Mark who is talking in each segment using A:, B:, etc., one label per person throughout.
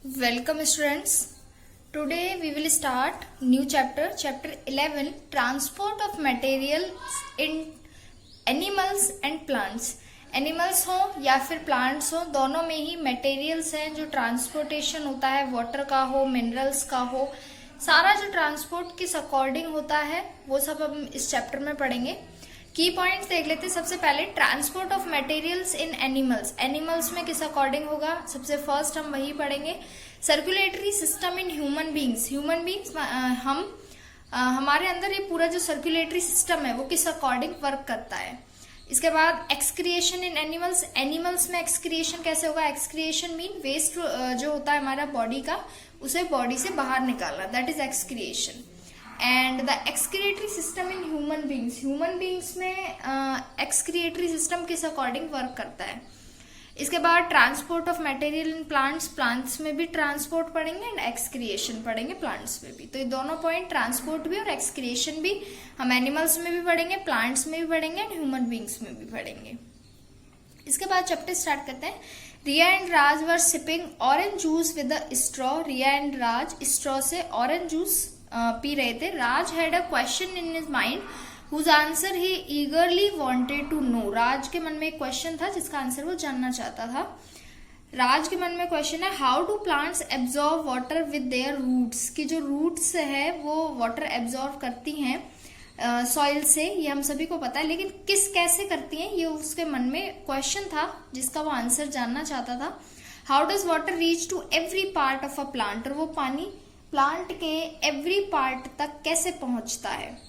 A: Welcome students. Today we will start new chapter 11 transport of materials in animals and plants. Animals हो या फिर plants हो, दोनों में ही मटेरियल्स हैं जो ट्रांसपोर्टेशन होता है, वाटर का हो, मिनरल्स का हो, सारा जो ट्रांसपोर्ट किस अकॉर्डिंग होता है वो सब हम इस चैप्टर में पढ़ेंगे। की पॉइंट्स देख लेते हैं। सबसे पहले transport of materials in animals, animals में किस अकॉर्डिंग होगा, सबसे फर्स्ट हम वही पढ़ेंगे। Circulatory system in human beings, human beings हमारे अंदर ये पूरा जो सर्कुलेटरी सिस्टम है वो किस अकॉर्डिंग वर्क करता है। इसके बाद एक्सक्रिएशन इन एनिमल्स, एनिमल्स में एक्सक्रिएशन कैसे होगा। एक्सक्रिएशन मीन वेस्ट जो होता है हमारा बॉडी का, उसे बॉडी से बाहर निकालना, that is excretion. And the excretory system in human beings, human beings में एक्सक्रिएटरी सिस्टम किस अकॉर्डिंग वर्क करता है। इसके बाद transport of material in plants, plants में भी ट्रांसपोर्ट पढ़ेंगे एंड एक्सक्रिएशन पढ़ेंगे प्लांट्स में भी। तो ये दोनों पॉइंट, ट्रांसपोर्ट भी और एक्सक्रिएशन भी, हम एनिमल्स में भी पढ़ेंगे, प्लांट्स में भी पढ़ेंगे एंड ह्यूमन बींग्स में भी पढ़ेंगे। इसके बाद चैप्टर स्टार्ट करते हैं। Riya and Raj were sipping orange juice with a straw, Riya and Raj straw से ऑरेंज जूस पी रहे थे। Raj had a question in his mind whose answer he eagerly wanted to know, Raj के मन में एक क्वेश्चन था जिसका आंसर वो जानना चाहता था। राज के मन में क्वेश्चन है, how do plants absorb water with their roots, कि जो रूट्स है वो वाटर एब्जॉर्ब करती हैं सॉइल से, ये हम सभी को पता है, लेकिन कैसे करती हैं ये उसके मन में क्वेश्चन था जिसका वो आंसर जानना चाहता था। How does water reach to every part of a plant, और वो पानी प्लांट के एवरी पार्ट तक कैसे पहुंचता है।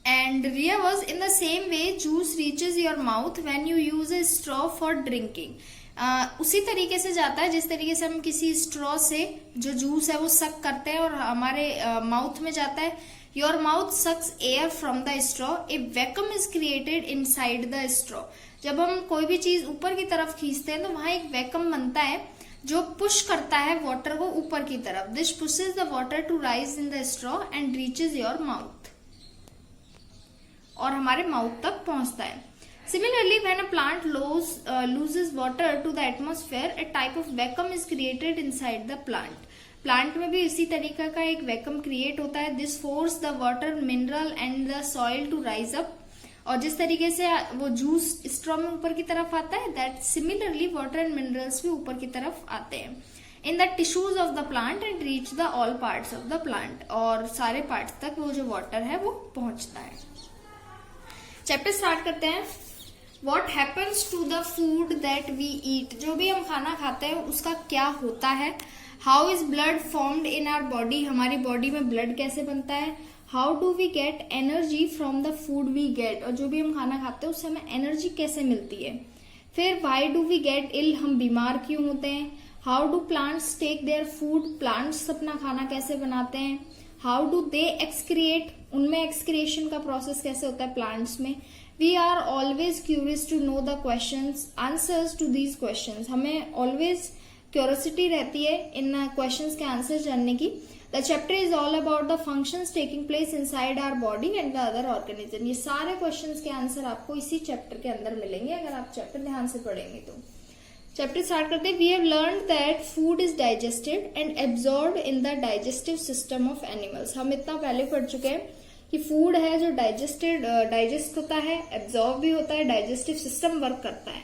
A: And Riya was in the same way juice reaches your mouth when you use a straw for drinking. उसी तरीके से जाता है जिस तरीके से हम किसी स्ट्रॉ से जो जूस है वो सक करते हैं और हमारे माउथ में जाता है। Your mouth sucks air from the straw. A vacuum is created inside the straw. जब हम कोई भी चीज ऊपर की तरफ खींचते हैं तो वहां एक वैक्यूम बनता है जो पुश करता है वाटर को ऊपर की तरफ। This pushes the water to rise in the straw and reaches your mouth. और हमारे माउथ तक पहुंचता है। Similarly when a plant loses water to the atmosphere, a type of vacuum is created inside the plant. Plant में भी इसी तरीके का एक वैक्यूम क्रिएट होता है। This force the water, mineral and the soil to rise up, और जिस तरीके से वो जूस स्ट्रॉ में ऊपर की तरफ आता है, that similarly water and minerals भी ऊपर की तरफ आते हैं in the tissues of the plant and reach the all parts of the plant, और सारे पार्ट्स तक वो जो वाटर है वो पहुंचता है। चैप्टर स्टार्ट करते हैं। What happens to the food that we eat, जो भी हम खाना खाते हैं उसका क्या होता है। How is blood formed in our body, हमारी बॉडी में ब्लड कैसे बनता है। How do we get energy from the food we get, और जो भी हम खाना खाते हैं उससे हमें एनर्जी कैसे मिलती है। फिर why do we get ill, हम बीमार क्यों होते हैं। How do plants take their food, plants अपना खाना कैसे बनाते हैं। हाउ डू दे एक्सक्रिएट, उनमें एक्सक्रिएशन का प्रोसेस कैसे होता है प्लांट्स में। We are always curious to know the questions, answers to these questions, हमें ऑलवेज क्यूरियोसिटी रहती है इन क्वेश्चंस के आंसर जानने की। The chapter is all about the functions taking place inside our body and the other organism. ये सारे questions के आंसर आपको इसी चैप्टर के अंदर मिलेंगे अगर आप चैप्टर ध्यान से पढ़ेंगे तो। चैप्टर स्टार्ट करते हैं। We have learned that food is digested and absorbed in the digestive system of animals. हम इतना पहले पढ़ चुके हैं कि फूड है जो डाइजेस्ट होता है, एब्जॉर्ब भी होता है, डाइजेस्टिव सिस्टम वर्क करता है।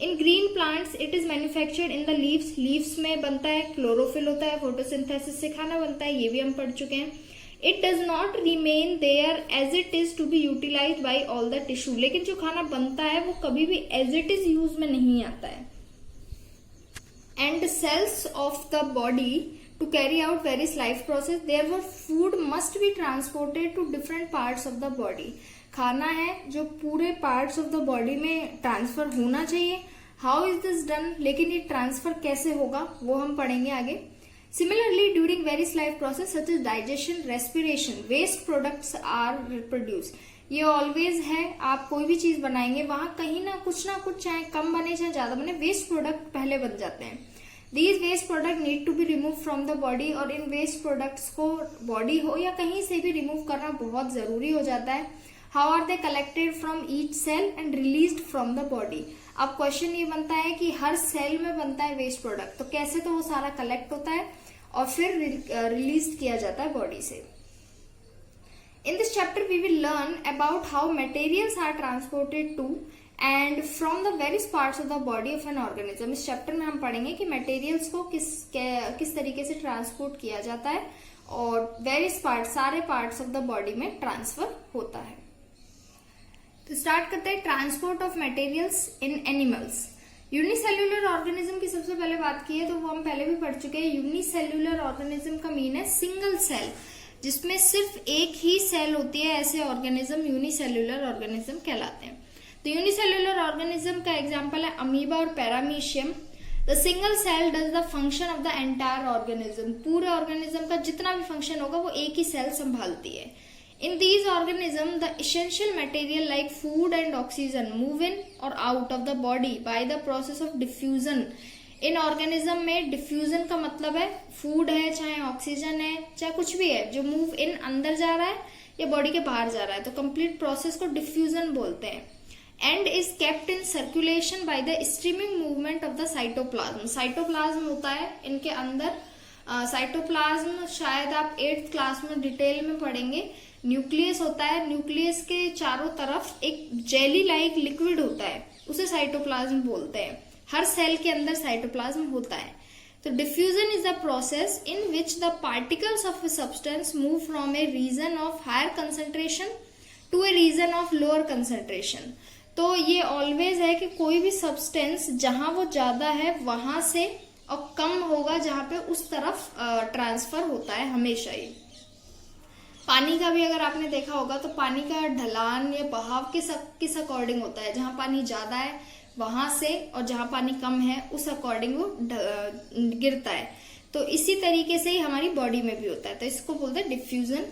A: इन green plants it is manufactured in the leaves, leaves में बनता है, क्लोरोफिल होता है, फोटोसिंथेसिस से खाना बनता है, ये भी हम पढ़ चुके हैं। It does not remain there as it is to be utilise by all the tissue, लेकिन जो खाना बनता है वो कभी भी एज इट इज यूज में नहीं आता है। And cells of the body to carry out various life process, therefore food must be transported to different parts of the body. खाना है जो पूरे parts of the body में ट्रांसफर होना चाहिए। How is this done, लेकिन ये transfer कैसे होगा वो हम पढ़ेंगे आगे। Similarly, during various life process such as digestion, respiration, waste products are produced. ये ऑलवेज है, आप कोई भी चीज बनाएंगे वहां कहीं ना कुछ चाहे कम बने चाहे ज्यादा बने, वेस्ट प्रोडक्ट पहले बन जाते हैं। These waste product need to be remove from the body, और इन वेस्ट प्रोडक्ट्स को बॉडी हो या कहीं से भी रिमूव करना बहुत जरूरी हो जाता है। How are they collected from each cell and released from the body, अब क्वेश्चन ये बनता है कि हर सेल में बनता है वेस्ट प्रोडक्ट, तो कैसे, तो वो सारा कलेक्ट होता है और फिर रिलीज किया जाता है बॉडी से। In this chapter we will learn about how materials are transported to and from the various parts of the body of an organism। इस चैप्टर में हम पढ़ेंगे कि मटेरियल्स को किस तरीके से ट्रांसपोर्ट किया जाता है और वेरियस पार्ट, सारे पार्ट्स ऑफ द बॉडी में ट्रांसफर होता है। तो स्टार्ट करते हैं transport of materials in animals. Unicellular organism की सबसे पहले बात की है तो वो हम पहले भी पढ़ चुके हैं। यूनिसेल्युलर ऑर्गेनिज्म का मीन है सिंगल सेल, जिसमें सिर्फ एक ही सेल होती है, ऐसे ऑर्गेनिज्म यूनिसेल्युलर ऑर्गेनिज्म कहलाते हैं। तो यूनिसेल्युलर ऑर्गेनिज्म का एग्जांपल है अमीबा और paramecium. The single cell does the function of the entire organism. पूरे ऑर्गेनिज्म का जितना भी फंक्शन होगा वो एक ही सेल संभालती है। In these organism the essential material like food and oxygen move in और out of the body by the process of diffusion. इन ऑर्गेनिज्म में डिफ्यूजन का मतलब है फूड है, चाहे ऑक्सीजन है, चाहे कुछ भी है, जो मूव इन अंदर जा रहा है या बॉडी के बाहर जा रहा है, तो कंप्लीट प्रोसेस को डिफ्यूजन बोलते हैं। And is kept in circulation by the streaming movement of the cytoplasm. Cytoplasm होता है इनके अंदर। साइटोप्लाज्म शायद आप 8th क्लास में डिटेल में पढ़ेंगे। न्यूक्लियस होता है, न्यूक्लियस के चारों तरफ एक जेली लाइक लिक्विड होता है, उसे साइटोप्लाज्म बोलते हैं। हर सेल के अंदर साइटोप्लाज्म होता है। तो diffusion is the process in which the particles of a substance move from a region of higher concentration to a region of lower concentration. तो ये ऑलवेज है कि कोई भी सब्सटेंस जहां वो ज्यादा है वहां से और कम होगा जहां पे उस तरफ ट्रांसफर होता है हमेशा ही। पानी का भी अगर आपने देखा होगा तो पानी का ढलान या बहाव किस अकॉर्डिंग होता है, जहां पानी ज्यादा है वहां से और जहां पानी कम है उस अकॉर्डिंग वो गिरता है। तो इसी तरीके से ही हमारी बॉडी में भी होता है, तो इसको बोलते हैं डिफ्यूजन।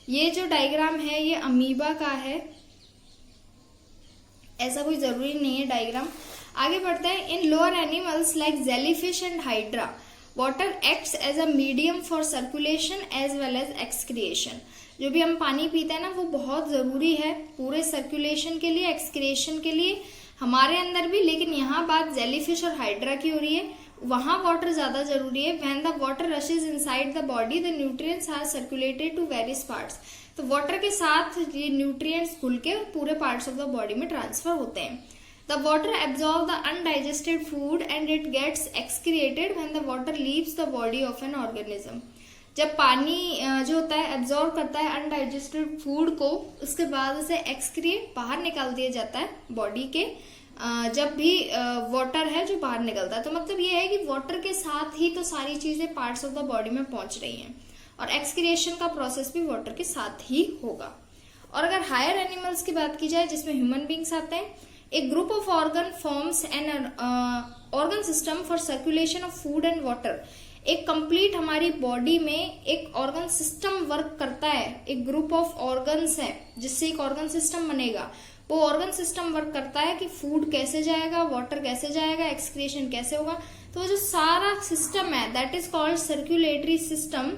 A: ये जो डायग्राम है ये अमीबा का है, ऐसा कोई जरूरी नहीं है डायग्राम। आगे बढ़ते हैं। In lower animals like jellyfish and hydra water acts as a medium for circulation as well as excretion. जो भी हम पानी पीते हैं ना वो बहुत जरूरी है पूरे सर्कुलेशन के लिए, एक्सक्रिएशन के लिए, हमारे अंदर भी। लेकिन यहाँ बात जेलीफिश और हाइड्रा की हो रही है, वहां वाटर ज्यादा जरूरी है। When the water rushes inside the body the nutrients are circulated to various parts. तो वाटर के साथ ये न्यूट्रिएंट्स घुल के पूरे पार्ट्स ऑफ द बॉडी में ट्रांसफर होते हैं। The water absorb the undigested food and it gets excreted when the water leaves the body of an organism. जब पानी जो होता है एब्जॉर्ब करता है अनडाइजेस्टेड फूड को, उसके बाद उसे एक्सक्रिएट बाहर निकाल दिया जाता है बॉडी के। जब भी वाटर है जो बाहर निकलता है, तो मतलब ये है कि वाटर के साथ ही तो सारी चीजें पार्ट्स ऑफ द बॉडी में पहुंच रही हैं और एक्सक्रिएशन का प्रोसेस भी वाटर के साथ ही होगा। और अगर हायर एनिमल्स की बात की जाए जिसमें ह्यूमन बींग्स आते हैं, एक group of organ forms an organ system for circulation of food and water. एक कंप्लीट हमारी बॉडी में एक ऑर्गन सिस्टम वर्क करता है, एक ग्रुप ऑफ ऑर्गन्स है जिससे एक ऑर्गन सिस्टम बनेगा। वो ऑर्गन सिस्टम वर्क करता है कि फूड कैसे जाएगा, वाटर कैसे जाएगा, एक्सक्रिएशन कैसे होगा। तो वो जो सारा सिस्टम है that is called circulatory system,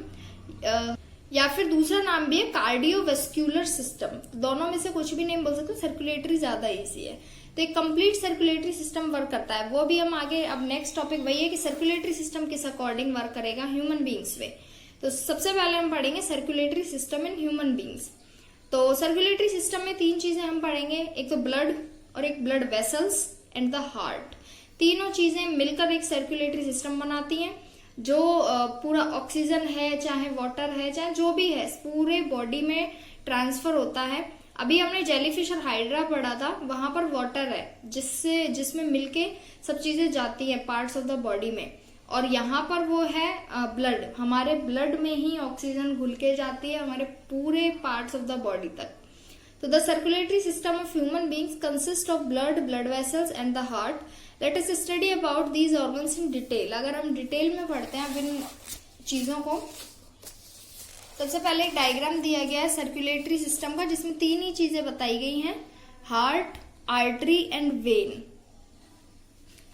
A: या फिर दूसरा नाम भी है कार्डियोवेस्क्यूलर सिस्टम। दोनों में से कुछ भी नहीं बोल सकते, सर्कुलेटरी ज्यादा इजी है। तो एक कंप्लीट सर्कुलेटरी सिस्टम वर्क करता है, वो भी हम आगे, अब नेक्स्ट टॉपिक वही है कि सर्कुलेटरी सिस्टम किस अकॉर्डिंग वर्क करेगा ह्यूमन बींग्स में। तो सबसे पहले हम पढ़ेंगे circulatory system in human beings. तो सर्कुलेटरी सिस्टम में 3 चीजें हम पढ़ेंगे, एक तो ब्लड और एक blood vessels and the heart. तीनों चीजें मिलकर एक सर्कुलेटरी सिस्टम बनाती हैं जो पूरा ऑक्सीजन है, चाहे वाटर है, चाहे जो भी है, पूरे बॉडी में ट्रांसफर होता है। अभी हमने जेलीफिश और हाइड्रा पढ़ा था, वहां पर वाटर है जिसमें मिलके सब चीजें जाती हैं पार्ट्स ऑफ द बॉडी में। और यहाँ पर वो है ब्लड, हमारे ब्लड में ही ऑक्सीजन घुल के जाती है हमारे पूरे पार्ट्स ऑफ द बॉडी तक। तो the circulatory system of human beings consist of blood, blood vessels and the heart. Let us study about these organs in detail. अगर हम डिटेल में पढ़ते हैं अब इन चीजों को, सबसे पहले एक डायग्राम दिया गया है सर्कुलेटरी सिस्टम का जिसमें 3 ही चीजें बताई गई हैं, heart, artery and when.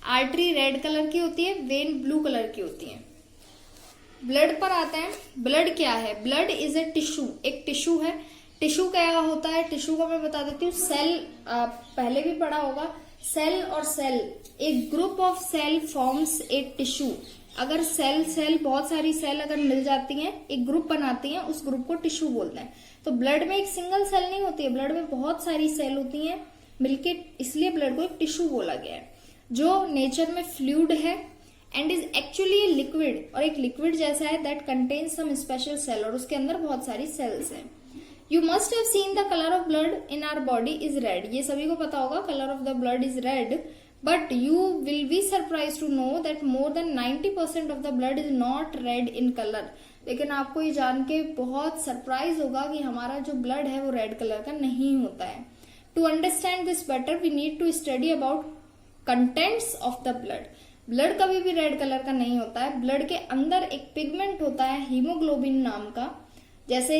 A: Artery red colour की होती है, वेन ब्लू कलर की होती है। ब्लड पर आते हैं। ब्लड क्या है? ब्लड इज ए टिश्यू, एक टिश्यू है। टिश्यू क्या होता है? टिश्यू को मैं बता देती हूँ, सेल पहले भी पढ़ा होगा। सेल और सेल, एक group of cell forms a tissue. अगर सेल बहुत सारी सेल अगर मिल जाती हैं, एक ग्रुप बनाती हैं, उस ग्रुप को टिश्यू बोलते हैं। तो ब्लड में एक सिंगल सेल नहीं होती है, ब्लड में बहुत सारी सेल होती हैं मिलके, इसलिए ब्लड को एक टिश्यू बोला गया है, जो नेचर में फ्लूइड है एंड इज एक्चुअली लिक्विड, और एक लिक्विड जैसा है that contains some special cell, और उसके अंदर बहुत सारी सेल्स हैं। You must have seen the colour of blood in our body is red. ये सभी को पता होगा colour of the blood is red, but you will be surprise to know that more than 90% of the blood is not red in colour. लेकिन आपको ये जान के बहुत सरप्राइज होगा कि हमारा जो ब्लड है वो रेड कलर का नहीं होता है। To understand this better we need to study about contents of the blood. Blood कभी भी रेड कलर का नहीं होता है। ब्लड के अंदर एक पिगमेंट होता है हीमोग्लोबिन नाम का। जैसे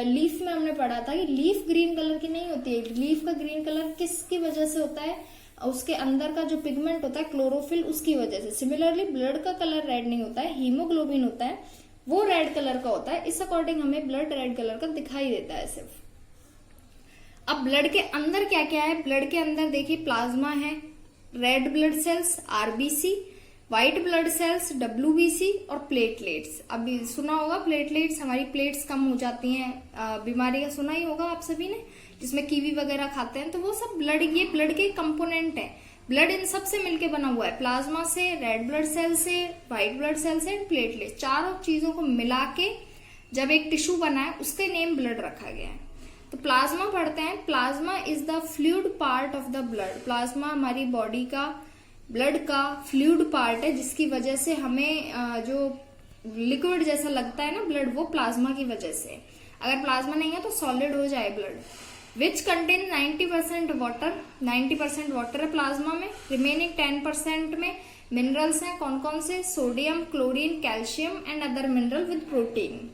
A: लीफ में हमने पढ़ा था कि लीफ ग्रीन कलर की नहीं होती है। लीफ का ग्रीन कलर किसकी वजह से होता है? उसके अंदर का जो पिगमेंट होता है क्लोरोफिल, उसकी वजह से। सिमिलरली ब्लड का कलर रेड नहीं होता है, हीमोग्लोबिन होता है, वो रेड कलर का होता है। इस अकॉर्डिंग हमें ब्लड रेड कलर का दिखाई देता है सिर्फ। अब ब्लड के अंदर क्या क्या है? ब्लड के अंदर देखिए प्लाज्मा है, red blood cells RBC, white blood sales WBC और प्लेटलेट्स। अभी सुना होगा प्लेटलेट्स, हमारी प्लेट्स कम हो जाती हैं, बीमारी का सुना ही होगा आप सभी ने, जिसमें कीवी वगैरह खाते हैं, तो वो सब ब्लड, ये ब्लड के कंपोनेंट है। ब्लड इन सब से मिलके बना हुआ है, प्लाज्मा से, रेड ब्लड सेल से, व्हाइट ब्लड सेल से एंड प्लेटलेट। चारों चीजों को मिला के जब एक टिश्यू बना है उसके नेम ब्लड रखा गया है। तो प्लाज्मा पढ़ते हैं। Plasma is the fluid part of the blood. Plasma हमारी बॉडी का, ब्लड का फ्लूइड पार्ट है, जिसकी वजह से हमें जो लिक्विड जैसा लगता है ना ब्लड, वो प्लाज्मा की वजह से। अगर प्लाज्मा नहीं है तो सॉलिड हो जाए blood. Which contain 90% water, 90% water है प्लाज्मा में। रिमेनिंग 10% में मिनरल्स हैं। कौन कौन से? Sodium, chlorine, calcium and other mineral with protein.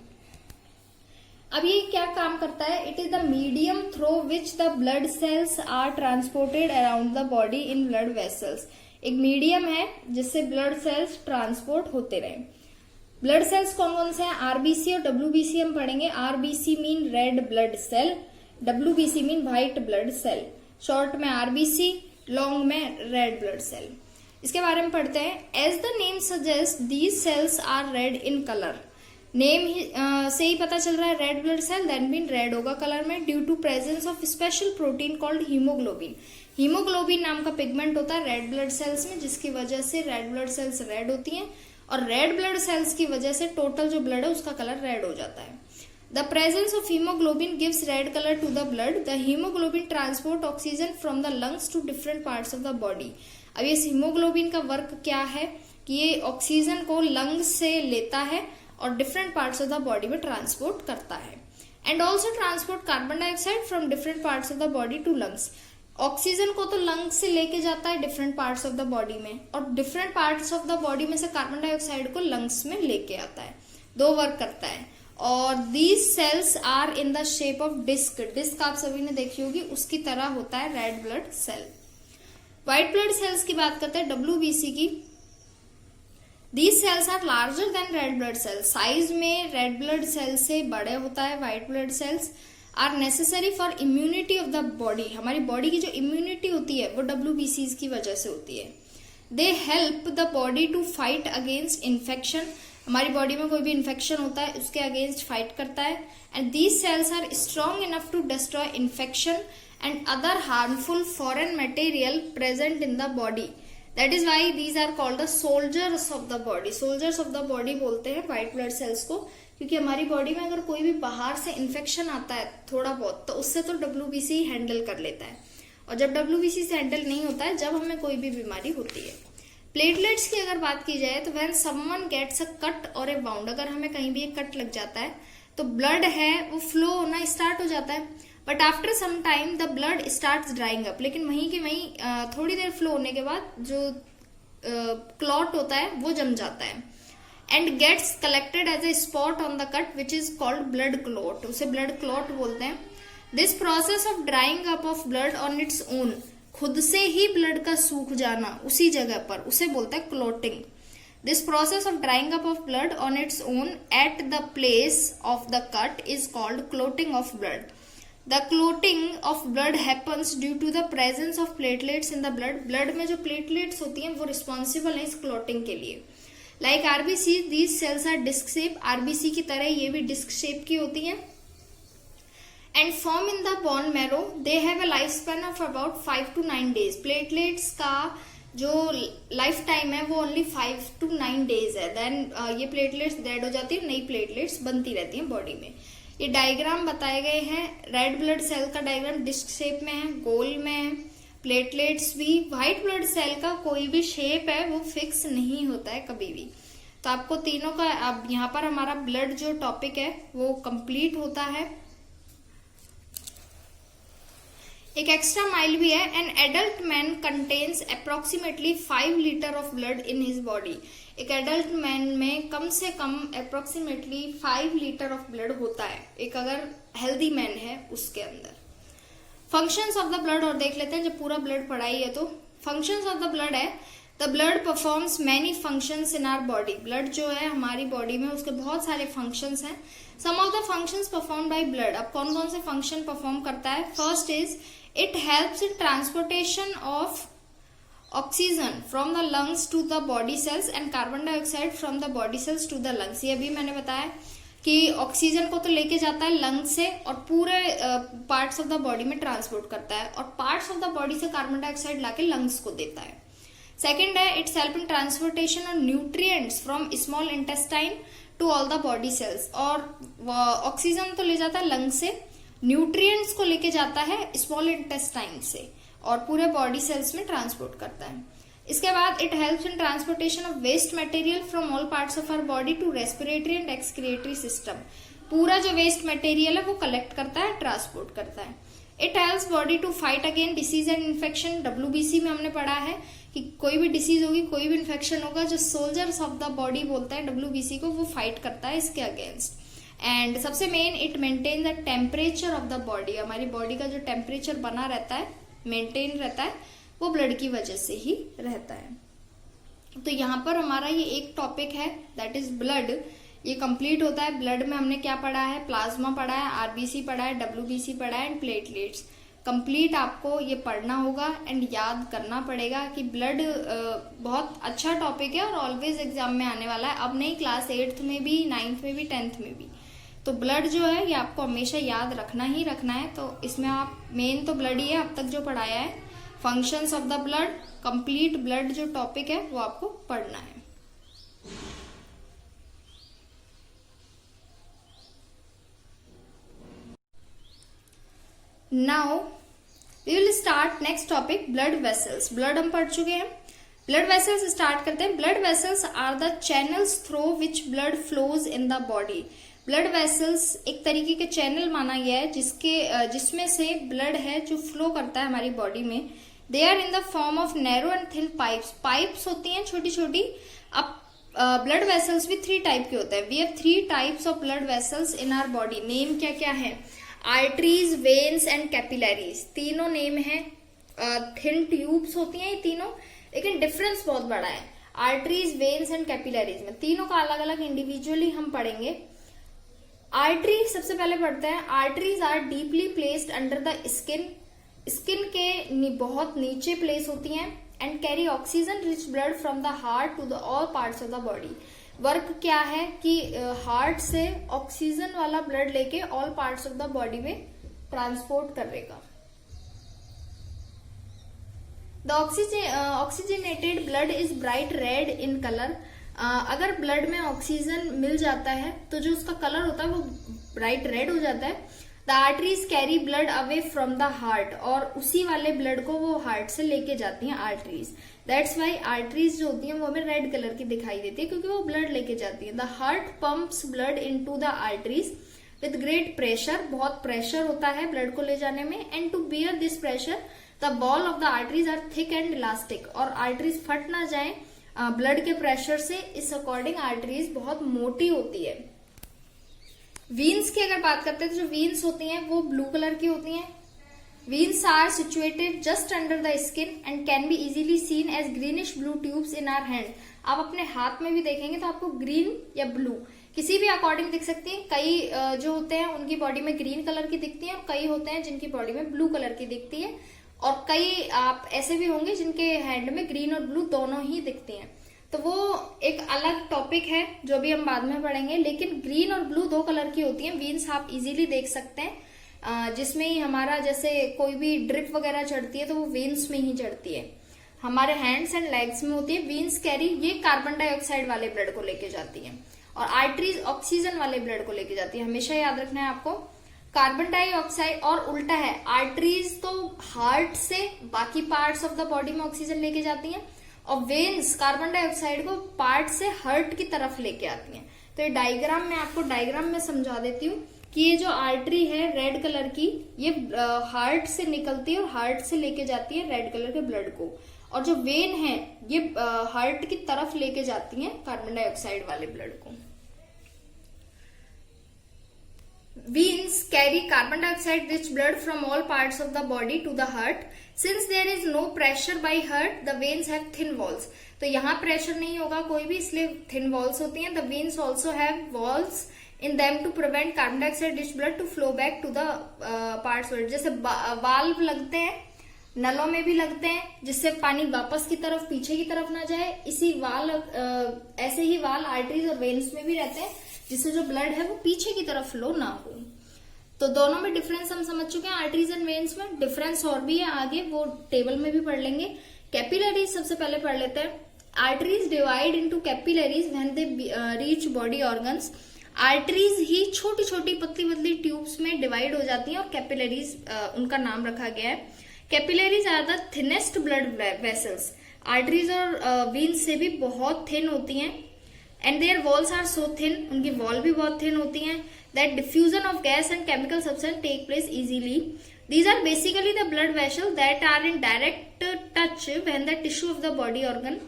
A: अब ये क्या काम करता है? It is the medium through which the blood cells are transported around the body in blood vessels. एक मीडियम है जिससे ब्लड सेल्स ट्रांसपोर्ट होते रहे। ब्लड सेल्स कौन कौन से हैं? आरबीसी और डब्ल्यूबीसी हम पढ़ेंगे। RBC mean red blood cell, WBC mean white blood cell. Short में आरबीसी, लॉन्ग में रेड ब्लड सेल। इसके बारे में पढ़ते हैं। As the name suggest these cells are red in colour. Name से ही पता चल रहा है red blood cell, that mean red होगा कलर में, due to presence of special protein called haemoglobin. Haemoglobin नाम का पिगमेंट होता है रेड ब्लड सेल्स में, जिसकी वजह से रेड ब्लड सेल्स रेड होती हैं, और रेड ब्लड सेल्स की वजह से टोटल जो ब्लड है उसका कलर रेड हो जाता है। The presence of haemoglobin gives red colour to the blood. The haemoglobin transport oxygen from the lungs to different parts of the body. अब इस हीमोग्लोबिन का वर्क क्या है कि ये ऑक्सीजन को लंग्स से लेता है और different parts of the body में ट्रांसपोर्ट करता है। And also transport carbon dioxide from different parts of the body to lungs. Oxygen को तो लंग्स से लेके जाता है different parts of the body में, और different parts of the body में से कार्बन डाइऑक्साइड को लंग्स में लेके आता है। दो वर्क करता है। और these cells are in the shape of disc. Disc आप सभी ने देखी होगी, उसकी तरह होता है red blood cell. White blood cells की बात करते हैं, डब्ल्यूबीसी की। These cells are larger than red blood cells. Size में रेड ब्लड सेल से बड़े होता है white blood cells. Are necessary for immunity of the body. हमारी बॉडी की जो इम्यूनिटी होती है वो WBCs की वजह से होती है। They help the body to fight against infection. हमारी बॉडी में कोई भी इन्फेक्शन होता है उसके अगेंस्ट फाइट करता है। And these cells are strong enough to destroy infection and other harmful foreign material present in the body. That is why these are called the soldiers of the body. Soldiers of the body बोलते हैं white blood cells को, क्योंकि हमारी body में अगर कोई भी बाहर से इन्फेक्शन आता है थोड़ा बहुत, तो उससे तो WBC हैंडल कर लेता है। और जब WBC से हैंडल नहीं होता है, जब हमें कोई भी बीमारी होती है। प्लेटलेट्स की अगर बात की जाए तो when someone gets a cut or a wound, अगर हमें कहीं भी एक कट लग जाता है तो ब्लड है वो फ्लो होना स्टार्ट हो जाता है। But after some time the blood starts drying up. लेकिन वहीं के वहीं थोड़ी देर फ्लो होने के बाद जो क्लॉट होता है वो जम जाता है and gets collected as a spot on the cut which is called blood clot. उसे ब्लड क्लॉट बोलते हैं। This process of drying up of blood on its own, खुद से ही ब्लड का सूख जाना उसी जगह पर, उसे बोलते हैं clotting. This process of drying up of blood on its own at the place of the cut is called clotting of blood. The clotting of blood happens due to the presence of platelets in the blood. Blood में जो platelets होती हैं वो responsible है इस clotting के लिए। Like RBC, these cells are disc shape. RBC की तरह ये भी डिस्क शेप की होती हैं। And form in the bone marrow. They have a life span of about 5 to 9 days। Platelets का जो लाइफ टाइम है वो ओनली 5 to 9 days है। देन ये प्लेटलेट्स डेड हो जाती है, नई प्लेटलेट्स बनती रहती हैं बॉडी में। ये डायग्राम बताए गए हैं। रेड ब्लड सेल का डायग्राम डिस्क शेप में है, गोल में है। प्लेटलेट्स भी, व्हाइट ब्लड सेल का कोई भी शेप है वो फिक्स नहीं होता है कभी भी। तो आपको तीनों का, अब यहाँ पर हमारा ब्लड जो टॉपिक है वो कंप्लीट होता है। एक एक्स्ट्रा माइल भी है। An adult man contains approximately 5 litre of blood in his body. एक एडल्ट मैन में कम से कम अप्रोक्सीमेटली 5 लीटर ऑफ ब्लड होता है, एक अगर हेल्दी मैन है उसके अंदर। फंक्शंस ऑफ द ब्लड और देख लेते हैं, जब पूरा ब्लड पढ़ाई है तो फंक्शंस ऑफ द ब्लड है, the blood performs many functions in our body. Blood जो है हमारी बॉडी में उसके बहुत सारे फंक्शंस हैं। Some of the functions perform by blood. अब कौन कौन से फंक्शन परफॉर्म करता है? First is it helps in transportation of oxygen from the lungs to the body cells and carbon dioxide from the body cells to the lungs. ये अभी मैंने बताया कि ऑक्सीजन को तो लेके जाता है लंग से और पूरे पार्ट्स ऑफ द बॉडी में ट्रांसपोर्ट करता है, और पार्ट्स ऑफ द बॉडी से कार्बन डाइऑक्साइड लाके लंग्स को देता है। सेकेंड है it's help in transportation of nutrients from small intestine to all the body cells. और ऑक्सीजन तो ले जाता है लंग से, न्यूट्रिएंट्स को लेके जाता है स्मॉल इंटेस्टाइन से और पूरे बॉडी सेल्स में ट्रांसपोर्ट करता है। इसके बाद it helps in transportation of waste material from all parts of our body to respiratory and excretory system. पूरा जो वेस्ट मटेरियल है वो कलेक्ट करता है, ट्रांसपोर्ट करता है। It helps body to fight again disease and infection. WBC में हमने पढ़ा है कि कोई भी डिसीज होगी, कोई भी इन्फेक्शन होगा, जो सोल्जर्स ऑफ द बॉडी बोलता है WBC को, वो फाइट करता है इसके अगेंस्ट। एंड सबसे main it maintain the temperature of the body. हमारी बॉडी का जो टेम्परेचर बना रहता है, मेंटेन रहता है, वो ब्लड की वजह से ही रहता है। तो यहाँ पर हमारा ये एक टॉपिक है दैट इज ब्लड, ये कंप्लीट होता है। ब्लड में हमने क्या पढ़ा है? प्लाज्मा पढ़ा है, आरबीसी पढ़ा है, WBC पढ़ा है एंड प्लेटलेट्स। कंप्लीट आपको ये पढ़ना होगा एंड याद करना पड़ेगा कि ब्लड बहुत अच्छा टॉपिक है और ऑलवेज एग्जाम में आने वाला है। अब नहीं, क्लास 8th में भी, 9th में भी, 10th में भी। तो ब्लड जो है ये आपको हमेशा याद रखना ही रखना है। तो इसमें आप मेन तो ब्लड ही है अब तक जो पढ़ाया है। Functions of the blood, complete blood जो टॉपिक है वो आपको पढ़ना है। Now we will start next topic, blood vessels. Blood हम पढ़ चुके हैं, ब्लड वेसल्स स्टार्ट करते हैं। Blood vessels are the channels through which blood flows in the body. Blood vessels एक तरीके के चैनल माना गया है जिसमें से ब्लड है जो फ्लो करता है हमारी बॉडी में। They are in the form of narrow and thin pipes. Pipes होती हैं छोटी छोटी। अब ब्लड वेसल्स भी 3 टाइप के होते हैं। We have 3 types of blood vessels in our body. Name क्या क्या है? Arteries, veins and capillaries. तीनों नेम है। थिन ट्यूब्स होती हैं ये तीनों, लेकिन डिफरेंस बहुत बड़ा है आर्टरीज, वेन्स एंड कैपिलरीज में। तीनों का अलग अलग इंडिविजुअली हम पढ़ेंगे। आर्टरी सबसे पहले पढ़ते हैं। Arteries are deeply placed under the skin. Skin के बहुत नीचे प्लेस होती हैं and carry oxygen rich blood from the heart to the all parts of the body. Work क्या है कि हार्ट से ऑक्सीजन वाला ब्लड लेके all parts of the body में ट्रांसपोर्ट करेगा। The oxygenated blood is bright red in colour. अगर blood में ऑक्सीजन मिल जाता है तो जो उसका कलर होता है वो ब्राइट रेड हो जाता है। The arteries carry blood away from the heart, और उसी वाले ब्लड को वो हार्ट से लेके जाती हैं आर्टरीज। दैट्स वाई आर्टरीज जो होती हैं वो हमें रेड कलर की दिखाई देती है, क्योंकि वो ब्लड लेके जाती है। The heart pumps blood into the arteries with great pressure. बहुत प्रेशर होता है ब्लड को ले जाने में। And to bear this pressure the wall of the arteries are thick and elastic. और आर्टरीज फट ना जाए ब्लड के प्रेशर से, इस अकॉर्डिंग आर्टरीज बहुत मोटी होती है। वीन्स की अगर बात करते हैं तो जो वीन्स होती हैं वो ब्लू कलर की होती हैं। Veins are situated just under the skin and can be easily seen as greenish blue tubes in our hand. आप अपने हाथ में भी देखेंगे तो आपको ग्रीन या ब्लू किसी भी अकॉर्डिंग दिख सकती है। कई जो होते हैं उनकी बॉडी में ग्रीन कलर की दिखती है और कई होते हैं जिनकी बॉडी में ब्लू कलर की दिखती है, और कई आप ऐसे भी होंगे जिनके हैंड में ग्रीन और ब्लू दोनों ही दिखती हैं। तो वो एक अलग टॉपिक है जो भी हम बाद में पढ़ेंगे, लेकिन ग्रीन और ब्लू 2 कलर की होती हैं। वेन्स आप इजीली देख सकते हैं, जिसमें ही हमारा जैसे कोई भी ड्रिप वगैरह चढ़ती है तो वो वेन्स में ही चढ़ती है। हमारे हैंड्स एंड लेग्स में होती है। वेन्स कैरी, ये कार्बन डाइऑक्साइड वाले ब्लड को लेके जाती है, और आर्टरीज ऑक्सीजन वाले ब्लड को लेके जाती है। हमेशा याद रखना है आपको, कार्बन डाइऑक्साइड और उल्टा है, आर्टरीज तो हार्ट से बाकी पार्ट्स ऑफ द बॉडी में ऑक्सीजन लेके जाती हैं, और वेन्स कार्बन डाइऑक्साइड को पार्ट से हार्ट की तरफ लेके आती हैं। तो ये डायग्राम में आपको डायग्राम में समझा देती हूँ कि ये जो आर्टरी है रेड कलर की, ये हार्ट से निकलती है और हार्ट से लेके जाती है रेड कलर के ब्लड को, और जो वेन है ये हार्ट की तरफ लेके जाती है कार्बन डाइऑक्साइड वाले ब्लड को। Veins carry carbon dioxide rich blood from all parts of the body to the heart. Since there is no pressure by heart, the veins have thin walls. तो यहाँ pressure नहीं होगा कोई भी, इसलिए thin walls होती हैं. The veins also have walls in them to prevent carbon dioxide rich blood to flow back to the parts. जैसे वाल्व लगते हैं, नलों में भी लगते हैं, जिससे पानी वापस की तरफ पीछे की तरफ ना जाए, इसी ऐसे ही वाल आर्टरीज और वेन्स में भी रहते हैं, जिससे जो ब्लड है वो पीछे की तरफ फ्लो ना हो। तो दोनों में डिफरेंस हम समझ चुके हैं। आर्टरीज एंड वेन्स में डिफरेंस और भी है, आगे वो टेबल में भी पढ़ लेंगे। कैपिलरीज सबसे पहले पढ़ लेते हैं। Arteries divide into capillaries when they reach body organs. Arteries ही छोटी छोटी पतली पतली ट्यूब्स में डिवाइड हो जाती हैं, और कैपिलरीज उनका नाम रखा गया है। Capillaries are the thinnest blood vessels. Arteries और वेन्स से भी बहुत थिन होती हैं, and their walls are so thin, उनकी वॉल भी बहुत थिन होती हैं, that diffusion of gas and chemical substance take place easily. These are basically the blood vessel that are in direct touch when the tissue of the body organ.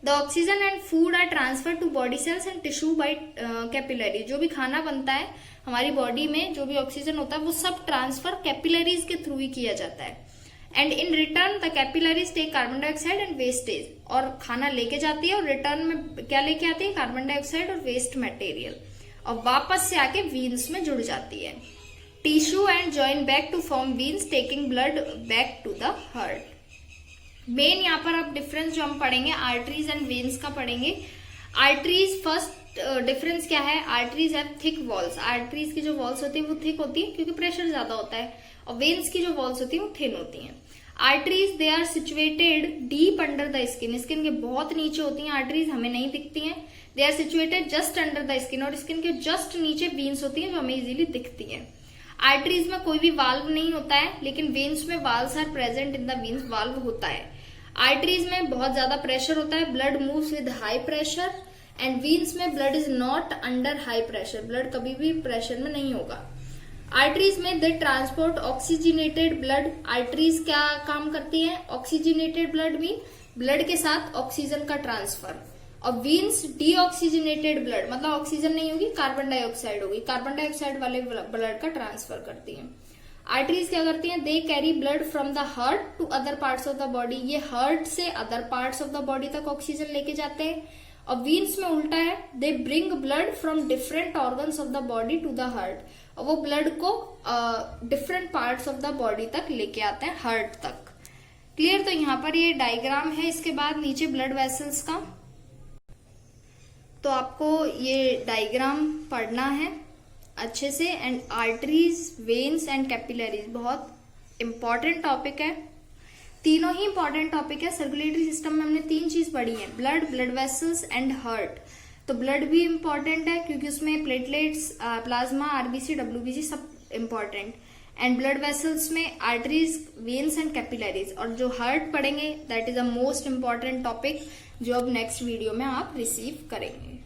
A: The oxygen and food are transfer to body cells and tissue bye capillary. जो भी खाना बनता है हमारी body में, जो भी oxygen होता है, वो सब ट्रांसफर कैपिलरीज के थ्रू ही किया जाता है। And in return the capillaries take carbon dioxide and wastage, और खाना लेके जाती है और रिटर्न में क्या लेके आती है, कार्बन डाइऑक्साइड और वेस्ट मटेरियल, और वापस से आके वीन्स में जुड़ जाती है। Tissue and join back to form veins taking blood back to the heart. Main यहाँ पर अब डिफरेंस जो हम पढ़ेंगे आर्टरीज एंड वेन्स का पढ़ेंगे। आर्टरीज फर्स्ट डिफरेंस क्या है, arteries have thick walls. Arteries की जो वॉल्स होती है वो थिक होती है क्योंकि प्रेशर ज्यादा होता है, और वेन्स की जो वॉल्स होती है वो थिन होती हैं। Arteries they are situated deep under the skin. Skin के बहुत नीचे होती हैं आर्टरीज, हमें नहीं दिखती हैं। They are situated just under the skin, और स्किन के जस्ट नीचे वेन्स होती हैं जो हमें इजीली दिखती हैं। आर्टरीज में कोई भी वाल्व नहीं होता है, लेकिन वेन्स में valves are present in the veins, valve होता है। आर्टरीज में बहुत ज्यादा प्रेशर होता है, blood moves with high pressure, and veins में blood is not under high pressure, blood कभी भी प्रेशर में नहीं होगा। आर्टरीज में they transport oxygenated blood. Arteries क्या काम करती है, ऑक्सीजनेटेड ब्लड मीन ब्लड के साथ ऑक्सीजन का ट्रांसफर, और वेन्स डीऑक्सीजनेटेड ब्लड मतलब ऑक्सीजन नहीं होगी, कार्बन डाइऑक्साइड होगी, कार्बन डाइऑक्साइड वाले ब्लड का ट्रांसफर करती हैं। आर्टरीज क्या करती हैं, they carry blood from the heart to other parts of the body. ये हार्ट से other parts of the body तक ऑक्सीजन लेके जाते हैं। और वेन्स में उल्टा है, they bring blood from different organs of the body to the heart, और वो ब्लड को different parts of the body तक लेके आते हैं, हार्ट तक। क्लियर। तो यहाँ पर ये डायग्राम है, इसके बाद नीचे ब्लड वेसल्स का, तो आपको ये डायग्राम पढ़ना है अच्छे से। And arteries, veins and capillaries बहुत इंपॉर्टेंट टॉपिक है, तीनों ही इंपॉर्टेंट टॉपिक है। सर्कुलेटरी सिस्टम में हमने 3 चीज पढ़ी है, blood, blood vessels and heart. तो ब्लड भी इंपॉर्टेंट है क्योंकि उसमें प्लेटलेट्स, प्लाज्मा, आरबीसी, डब्ल्यूबीसी सब इंपॉर्टेंट, एंड ब्लड वेसल्स में आर्टरीज, वेन्स एंड कैपिलरीज। और जो हार्ट पढ़ेंगे that is the most important topic जो अब नेक्स्ट वीडियो में आप रिसीव करेंगे।